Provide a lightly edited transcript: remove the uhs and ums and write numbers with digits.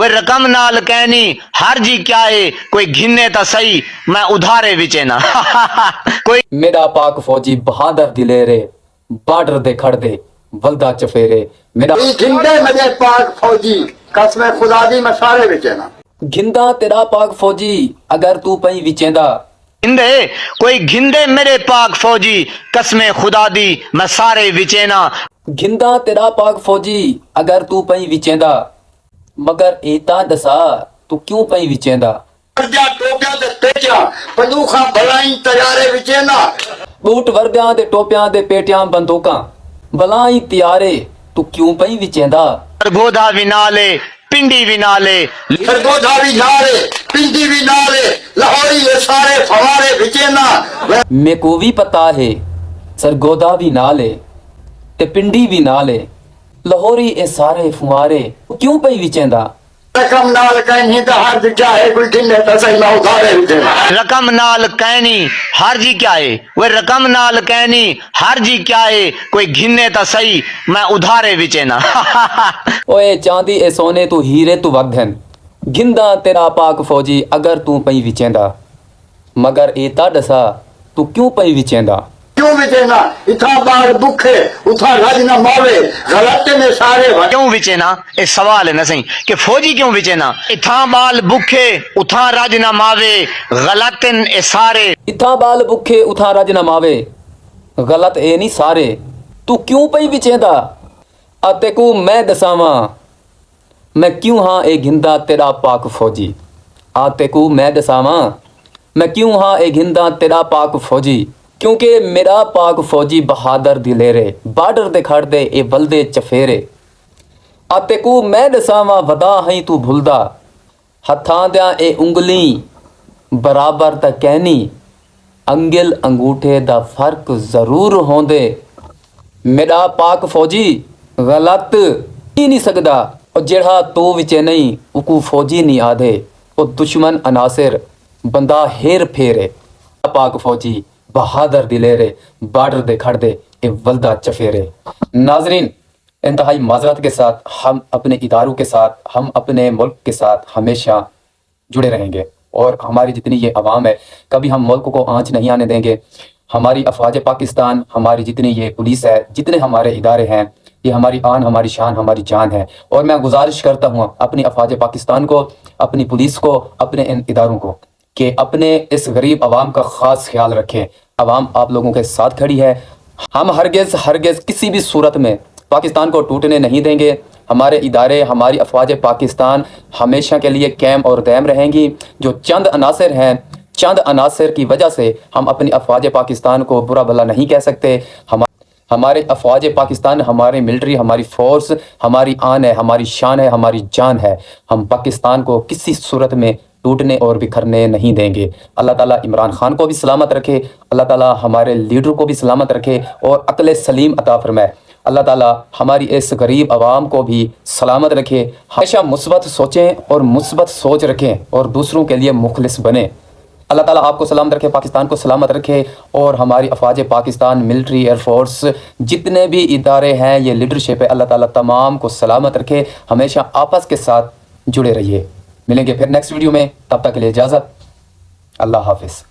وہ رقم نال کہنی ہر جی کیا ہے کوئی گھنے تا صحیح میں ادھارے وچے نا کوئی میرا پاک فوجی بہادر دلیرے بارڈر دے کھڑ دے ولدا چفیرے میرا گھندے مجھے پاک فوجی قسم خدا دی مسارے وچے نا گھندا تیرا پاک فوجی اگر تو پئی وچیندا گھندے کوئی گھندے میرے پاک فوجی قسم خدا دی میں سارے وچینا گھندا تیرا پاک فوجی اگر تو پئی وچیندا مگر ایتا دسا تو کیوں پئی وچیندا ورجا ٹوپیاں دے پیچا بندوقاں بھلائیں تیارے وچے نا بوٹ وردیاں دے ٹوپیاں دے پیٹیاں بندوقاں بلائیں تیارے تو کیوں پئی وچیندا گودا بھی نالے پنڈی بھی نالے سرگودا بھی نالے پنڈی بھی نالے لاہوری یہ سارے فوارے وچے نا میں کو بھی پتا ہے سرگودا بھی نالے تے پنڈی بھی نالے لاہوری اے سارے فوارے کیوں پئی وچیندا رقم نال کہیں تا ہر جگہ ہے کوئی گھنے تا صحیح میں ادھارے وچے نا رقم نال کہنی ہر جی کیا ہے وہ رقم نال کہنی ہر جی کیا ہے کوئی گھنے تا صحیح میں ادھارے وچے نا اوے چاندی اے سونے تو ہیرے تو وگدھن گھندا تیرا پاک فوجی اگر تو پئی وچیندا مگر ایتا دسا تو کیوں پئی وچیندا کیوں وچے نا اتھا بار بکھے اتھا رج نہ موے غلطے میں سارے کیوں وچینا یہ سوال ہے نا صحیح کہ فوجی کیوں وچینا اتھاں بال بکھے اتھاں رج نہ ماوے غلطن اے سارے اتھا بال بکھے اتھا رج نہ ماوے غلط اے نہیں سارے تو کیوں پئی وچیندا اتے کو میں دساواں میں کیوں ہاں اے گھندا تیرا پاک فوجی آتے کو میں دساواں میں کیوں ہاں اے گھندا تیرا پاک فوجی کیونکہ میرا پاک فوجی بہادر دلیرے بارڈر دے کھڑ دے اے ولدے چفیرے آتے کو میں دساواں ودا ہیں تو بھلدا ہتھاں دیاں اے انگلیں برابر تا کہنی انگل انگوٹھے دا فرق ضرور ہوندے میرا پاک فوجی غلط ہی نہیں سکدا اور جڑا تو وچے نہیں اکو فوجی نہیں آدھے او دشمن عناصر بندہ ہیر پھیرے پاک فوجی بہادر دلیرے بارڈر دے کھڑ دے اے ولدہ چفیرے ناظرین انتہائی معذرت کے ساتھ ہم اپنے اداروں کے ساتھ ہم اپنے ملک کے ساتھ ہمیشہ جڑے رہیں گے اور ہماری جتنی یہ عوام ہے کبھی ہم ملک کو آنچ نہیں آنے دیں گے ہماری افواج پاکستان ہماری جتنی یہ پولیس ہے جتنے ہمارے ادارے ہیں یہ ہماری آن ہماری شان ہماری جان ہے اور میں گزارش کرتا ہوں اپنی افواج پاکستان کو اپنی پولیس کو اپنے ان اداروں کو کہ اپنے اس غریب عوام کا خاص خیال رکھیں عوام آپ لوگوں کے ساتھ کھڑی ہے ہم ہرگز کسی بھی صورت میں پاکستان کو ٹوٹنے نہیں دیں گے ہمارے ادارے ہماری افواج پاکستان ہمیشہ کے لیے قائم اور دائم رہیں گی جو چند عناصر ہیں چند عناصر کی وجہ سے ہم اپنی افواج پاکستان کو برا بھلا نہیں کہہ سکتے ہمارے افواج پاکستان ہماری ملٹری ہماری فورس ہماری آن ہے ہماری شان ہے ہماری جان ہے ہم پاکستان کو کسی صورت میں ٹوٹنے اور بکھرنے نہیں دیں گے اللہ تعالیٰ عمران خان کو بھی سلامت رکھے اللہ تعالیٰ ہمارے لیڈر کو بھی سلامت رکھے اور عقل سلیم عطا فرمائے اللہ تعالیٰ ہماری اس غریب عوام کو بھی سلامت رکھے ہمیشہ مثبت سوچیں اور مثبت سوچ رکھیں اور دوسروں کے لیے مخلص بنیں اللہ تعالیٰ آپ کو سلامت رکھے پاکستان کو سلامت رکھے اور ہماری افواج پاکستان ملٹری ایئر فورس جتنے بھی ادارے ہیں یہ لیڈرشپ ہے اللہ تعالیٰ تمام کو سلامت رکھے ہمیشہ آپس کے ساتھ جڑے رہیے ملیں گے پھر نیکسٹ ویڈیو میں تب تک کے لیے اجازت اللہ حافظ